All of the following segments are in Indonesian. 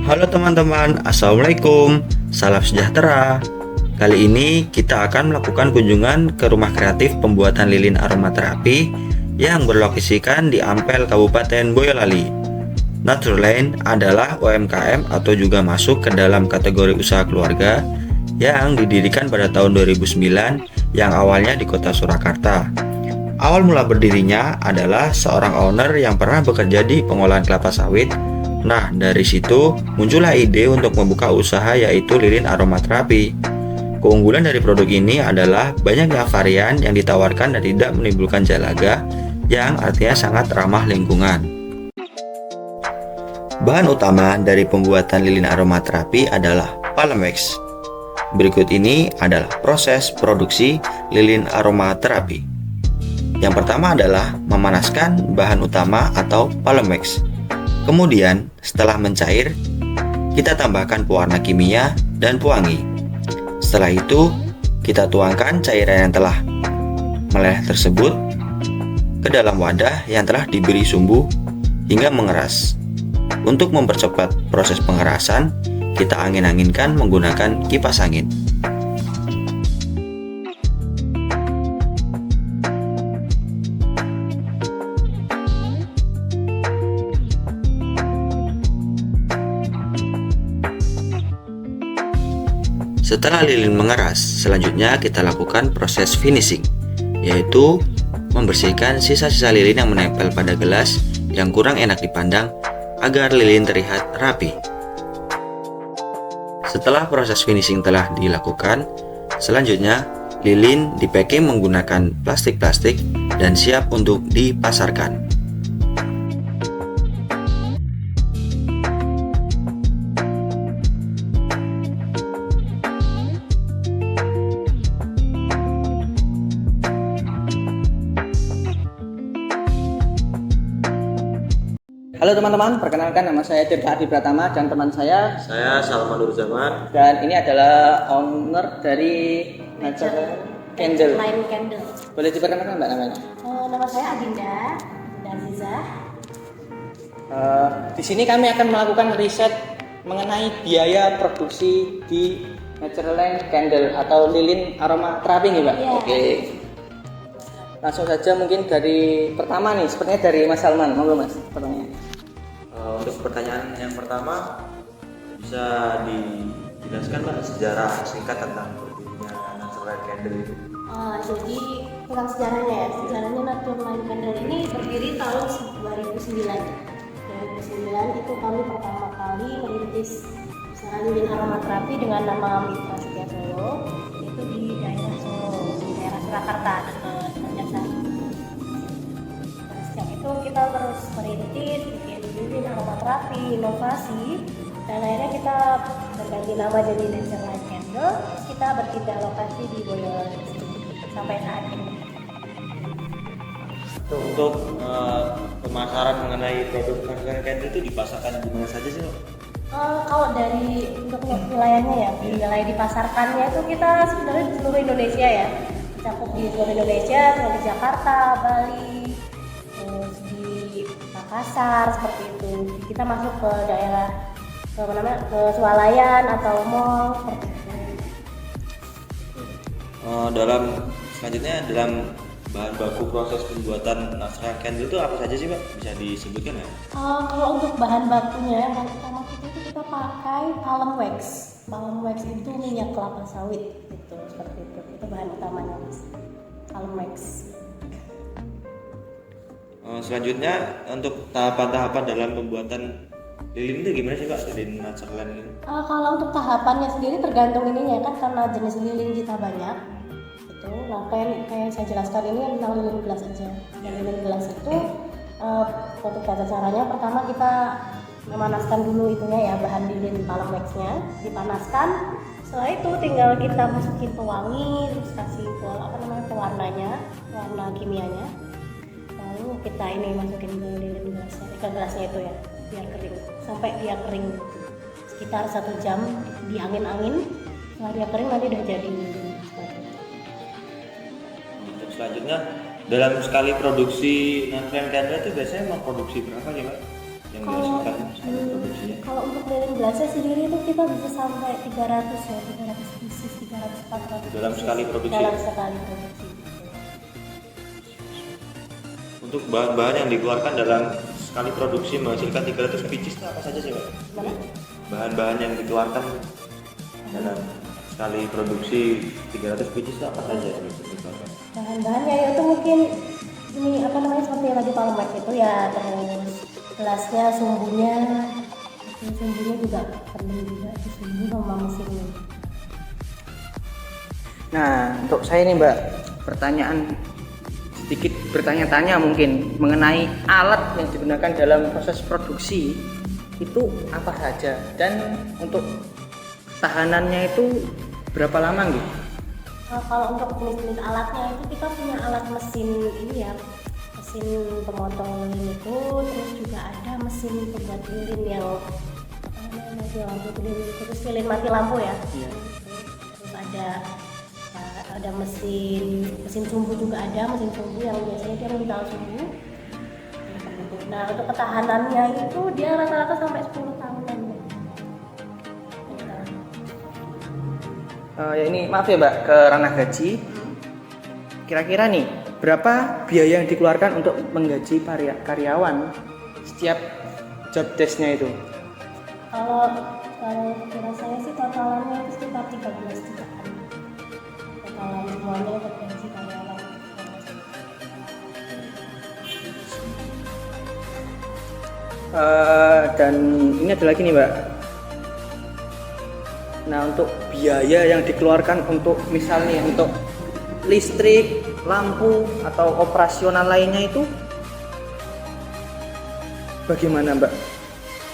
Halo teman-teman, Assalamualaikum, salam sejahtera. Kali ini kita akan melakukan kunjungan ke rumah kreatif pembuatan lilin aromaterapi yang berlokasikan di Ampel, Kabupaten Boyolali. Naturland adalah UMKM atau juga masuk ke dalam kategori usaha keluarga yang didirikan pada tahun 2009 yang awalnya di kota Surakarta. Awal mula berdirinya adalah seorang owner yang pernah bekerja di pengolahan kelapa sawit. Nah, dari situ muncullah ide untuk membuka usaha yaitu lilin aromaterapi. Keunggulan dari produk ini adalah banyaknya varian yang ditawarkan dan tidak menimbulkan jalaga, yang artinya sangat ramah lingkungan. Bahan utama dari pembuatan lilin aromaterapi adalah palm wax. Berikut ini adalah proses produksi lilin aromaterapi. Yang pertama adalah memanaskan bahan utama atau palm wax. Kemudian, setelah mencair, kita tambahkan pewarna kimia dan pewangi. Setelah itu, kita tuangkan cairan yang telah meleleh tersebut ke dalam wadah yang telah diberi sumbu hingga mengeras. Untuk mempercepat proses pengerasan, kita angin-anginkan menggunakan kipas angin. Setelah lilin mengeras, selanjutnya kita lakukan proses finishing, yaitu membersihkan sisa-sisa lilin yang menempel pada gelas yang kurang enak dipandang agar lilin terlihat rapi. Setelah proses finishing telah dilakukan, selanjutnya lilin dipacking menggunakan plastik-plastik dan siap untuk dipasarkan. Halo teman-teman, perkenalkan nama saya Tirta Adi Pratama dan teman saya Salman Nurzaman. dan ini adalah owner dari Natural Candle. Line Candle. Boleh diperkenalkan Mbak namanya? Nama saya Adinda Azizah. Di sini kami akan melakukan riset mengenai biaya produksi di Natural Line Candle atau lilin aromaterapi nih Mbak. Iya. Oke. Langsung saja mungkin dari pertama nih, sepertinya dari Mas Salman, monggo Mas pertanyaan. Untuk pertanyaan yang pertama, bisa dijelaskan Pak sejarah singkat tentang berdirinya Natural Candle itu? Jadi tentang sejarahnya ya, sejarahnya Natural Line Candle ini berdiri tahun 2009. 2009 itu kami pertama kali merintis usaha lilin aromaterapi dengan nama Mitra Setia Solo, itu di daerah Solo, di daerah Surakarta, dekat Banjarsari. Nah, sejak itu kita terus merintis, bikin lilin aromaterapi, inovasi, dan akhirnya kita berganti nama jadi Natural Line Candle. Terus kita berpindah lokasi di Boyolali sampai saat ini. Untuk pemasaran mengenai produk Natural Candle itu dipasarkan di mana saja sih Pak? Kalau dari untuk wilayahnya ya, wilayah dipasarkannya itu kita sebenarnya di seluruh Indonesia ya, cakup di seluruh Indonesia, seperti di Jakarta, Bali, terus di Makassar seperti itu. Kita masuk ke daerah ke swalayan atau mall seperti itu. Dalam bahan baku proses pembuatan Natural Candle itu apa saja sih Pak? Bisa disebutkan ya? Kalau untuk bahan bakunya yang paling utama kita pakai palm wax. Palm wax itu minyak kelapa sawit gitu, seperti itu. Itu bahan utamanya mas. Palm wax. Selanjutnya untuk tahapan-tahapan dalam pembuatan lilin itu gimana sih Pak? Lilin Natural ini? Kalau untuk tahapannya sendiri tergantung ininya kan, karena jenis lilin kita banyak. Itu, nah kayak saya jelaskan ini tentang lilin gelas aja. Dan lilin gelas itu untuk tata caranya pertama kita memanaskan dulu itunya ya, bahan lilin palm wax-nya dipanaskan. Setelah itu tinggal kita masukin pewangi, terus kasih pewarnanya, warna kimianya. Lalu kita ini masukin ke lilin gelasnya, ke gelasnya itu ya, biar kering, sampai dia kering sekitar 1 jam di angin-angin. Setelah dia kering nanti udah jadi lilin. Untuk selanjutnya dalam sekali produksi Natural Candle itu biasanya memproduksi berapa sih Pak? Yang dihasilkan sekali produksinya? Kalau Kalau untuk lilin gelasnya sendiri itu kita bisa sampai 300 ya, 300 pieces, 300 400 Dalam pieces. sekali produksi? Dalam sekali produksi. Untuk bahan-bahan yang dikeluarkan dalam sekali produksi menghasilkan 300 pieces itu apa saja sih Mbak? Gimana? Bahan-bahan yang dikeluarkan dalam sekali produksi 300 pieces itu apa saja yang dikeluarkan? Bahan-bahannya itu mungkin ini apa namanya seperti yang tadi Pak Mat itu ya, terus gelasnya, sumbunya juga perlu juga disumbu sama mesinnya. Nah, untuk saya nih Mbak, sedikit bertanya-tanya mungkin mengenai alat yang digunakan dalam proses produksi itu apa saja, dan untuk tahanannya itu berapa lama gitu? Nah, kalau untuk jenis-jenis alatnya itu kita punya alat mesin ini ya, mesin pemotong lilin itu, terus juga ada mesin pembuat lilin yang apa namanya, mati lampu, terus lilin mati lampu ya. Iya. Terus ada mesin sumbu juga ada, mesin sumbu yang biasanya dia mental sumbu. Nah, untuk ketahanannya itu dia rata-rata sampai 10 tahunan. Ya ini maaf ya Mbak, ke ranah gaji. Kira-kira nih berapa biaya yang dikeluarkan untuk menggaji karyawan setiap job desk-nya itu? Kalau kira saya sih totalannya itu sekitar 13 jutaan. Totalan semuanya untuk gaji karyawan. Dan ini ada lagi nih Mbak. Nah, untuk biaya yang dikeluarkan untuk misalnya untuk listrik, lampu atau operasional lainnya itu bagaimana Mbak?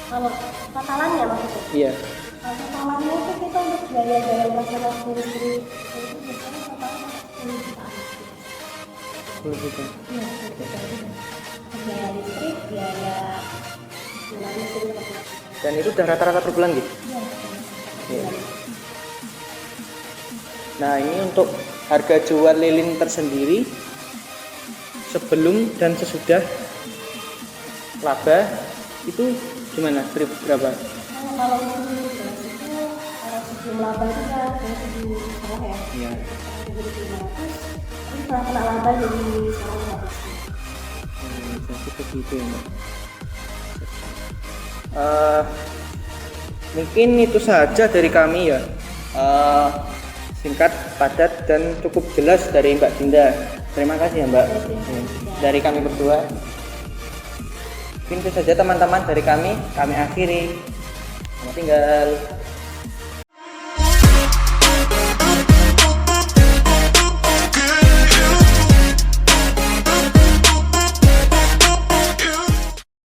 Kalau totalannya maksudnya? Iya. Kalau totalannya itu kita untuk biaya operasional sendiri itu biasanya totalnya 10 jutaan. 10 juta. Iya, 10 juta itu. Biaya listrik, biaya mesin. Dan itu udah rata-rata per bulan gitu? Iya. Iya. Nah, ini untuk harga jual lilin tersendiri sebelum dan sesudah laba itu gimana? Berapa? Kalau untuk gelas itu sebelum laba itu kan saya di bawah ya. Iya. Jadi 500, tapi setelah kena laba jadi 115. Jadi begitu ya Mbak. Mungkin itu saja dari kami ya. Singkat, padat, dan cukup jelas dari Mbak Dinda. Terima kasih ya Mbak. Dari kami berdua. Mungkin itu saja teman-teman dari kami akhiri. Selamat tinggal.